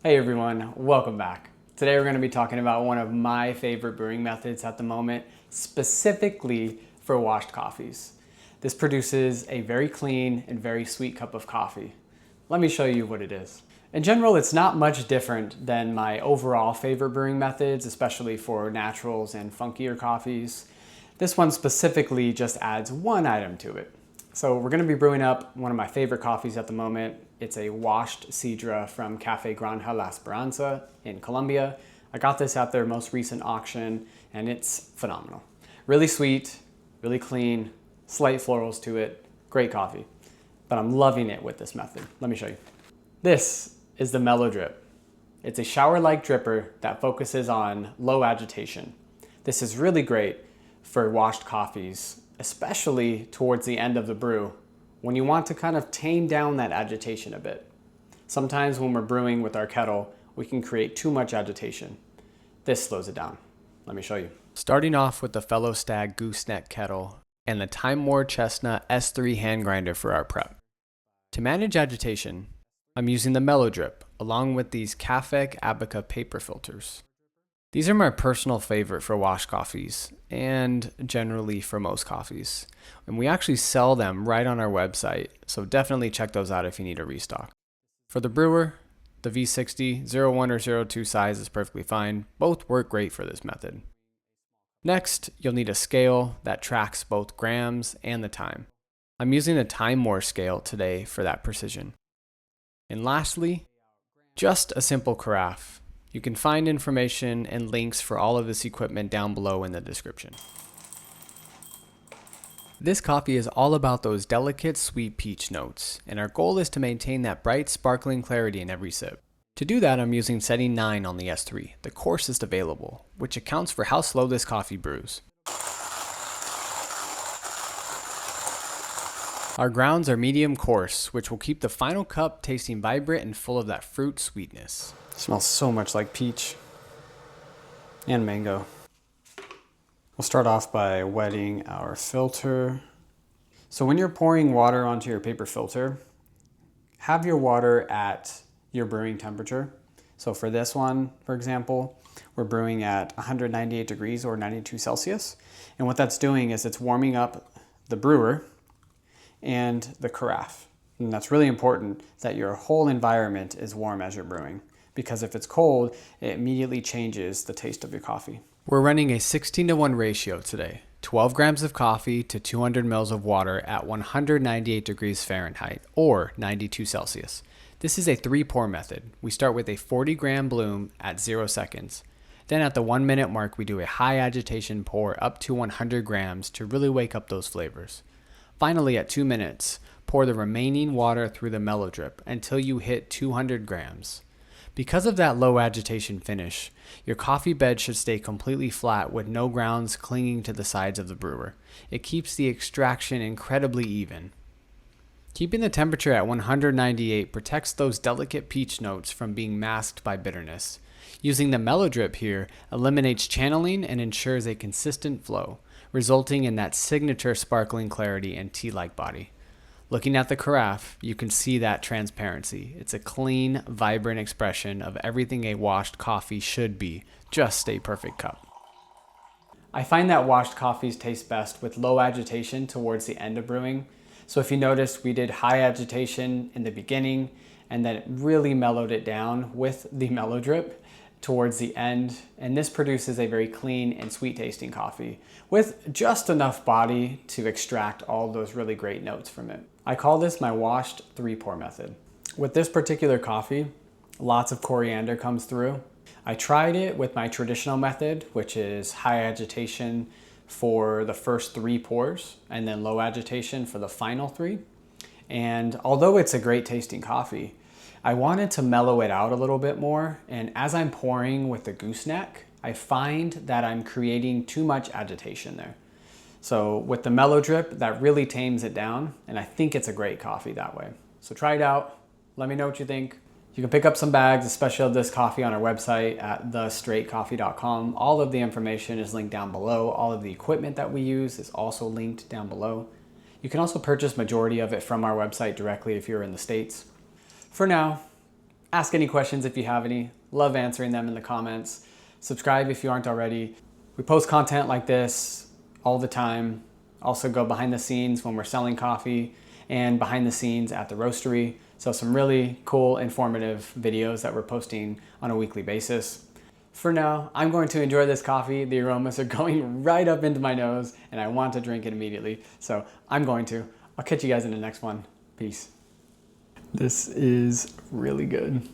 Hey everyone, welcome back. Today we're going to be talking about one of my favorite brewing methods at the moment, specifically for washed coffees. This produces a very clean and very sweet cup of coffee. Let me show you what it is. In general, it's not much different than my overall favorite brewing methods, especially for naturals and funkier coffees. This one specifically just adds one item to it. So we're going to be brewing up one of my favorite coffees at the moment. It's a washed Sidra from Cafe Granja La Esperanza in Colombia. I got this at their most recent auction and it's phenomenal. Really sweet, really clean, slight florals to it, great coffee. But I'm loving it with this method. Let me show you. This is the melodrip. It's a shower-like dripper that focuses on low agitation. This is really great for washed coffees, especially towards the end of the brew, when you want to kind of tame down that agitation a bit. Sometimes when we're brewing with our kettle, we can create too much agitation. This slows it down. Let me show you. Starting off with the Fellow Stag gooseneck kettle and the Time War Chestnut S3 hand grinder for our prep. To manage agitation, I'm using the melodrip along with these Cafec Abaca paper filters. These are my personal favorite for washed coffees and generally for most coffees. And we actually sell them right on our website, so definitely check those out if you need a restock. For the brewer, the V60, 01 or 02 size is perfectly fine. Both work great for this method. Next, you'll need a scale that tracks both grams and the time. I'm using the Time War scale today for that precision. And lastly, just a simple carafe. You can find information and links for all of this equipment down below in the description. This coffee is all about those delicate sweet peach notes, and our goal is to maintain that bright, sparkling clarity in every sip. To do that, I'm using setting 9 on the S3, the coarsest available, which accounts for how slow this coffee brews. Our grounds are medium-coarse, which will keep the final cup tasting vibrant and full of that fruit sweetness. It smells so much like peach and mango. We'll start off by wetting our filter. So when you're pouring water onto your paper filter, have your water at your brewing temperature. So for this one, for example, we're brewing at 198 degrees or 92 Celsius. And what that's doing is it's warming up the brewer and the carafe. And that's really important that your whole environment is warm as you're brewing, because if it's cold, it immediately changes the taste of your coffee. We're running a 16:1 ratio today. 12 grams of coffee to 200 mils of water at 198 degrees Fahrenheit or 92 Celsius. This is a 3-pour method. We start with a 40-gram bloom at 0 seconds. Then at the 1 minute mark, we do a high agitation pour up to 100 grams to really wake up those flavors. Finally, at 2 minutes, pour the remaining water through the melodrip until you hit 200 grams. Because of that low agitation finish, your coffee bed should stay completely flat with no grounds clinging to the sides of the brewer. It keeps the extraction incredibly even. Keeping the temperature at 198 protects those delicate peach notes from being masked by bitterness. Using the melodrip here eliminates channeling and ensures a consistent flow, resulting in that signature sparkling clarity and tea-like body. Looking at the carafe, you can see that transparency. It's a clean, vibrant expression of everything a washed coffee should be, just a perfect cup. I find that washed coffees taste best with low agitation towards the end of brewing. So if you noticed, we did high agitation in the beginning and then it really mellowed it down with the melodrip towards the end, and this produces a very clean and sweet tasting coffee with just enough body to extract all those really great notes from it. I call this my washed 3-pour method. With this particular coffee, lots of coriander comes through. I tried it with my traditional method, which is high agitation for the first 3 pours and then low agitation for the final 3. And although it's a great tasting coffee, I wanted to mellow it out a little bit more, and as I'm pouring with the gooseneck, I find that I'm creating too much agitation there. So with the melodrip, that really tames it down, and I think it's a great coffee that way. So try it out, let me know what you think. You can pick up some bags, especially of this coffee, on our website at thestraightcoffee.com. All of the information is linked down below. All of the equipment that we use is also linked down below. You can also purchase majority of it from our website directly if you're in the States. For now, Ask any questions if you have any. Love answering them in the comments. Subscribe if you aren't already. We post content like this all the time. Also go behind the scenes when we're selling coffee and behind the scenes at the roastery. So some really cool, informative videos that we're posting on a weekly basis. For now, I'm going to enjoy this coffee. The aromas are going right up into my nose and I want to drink it immediately. So I'm going to. I'll catch you guys in the next one. Peace. This is really good.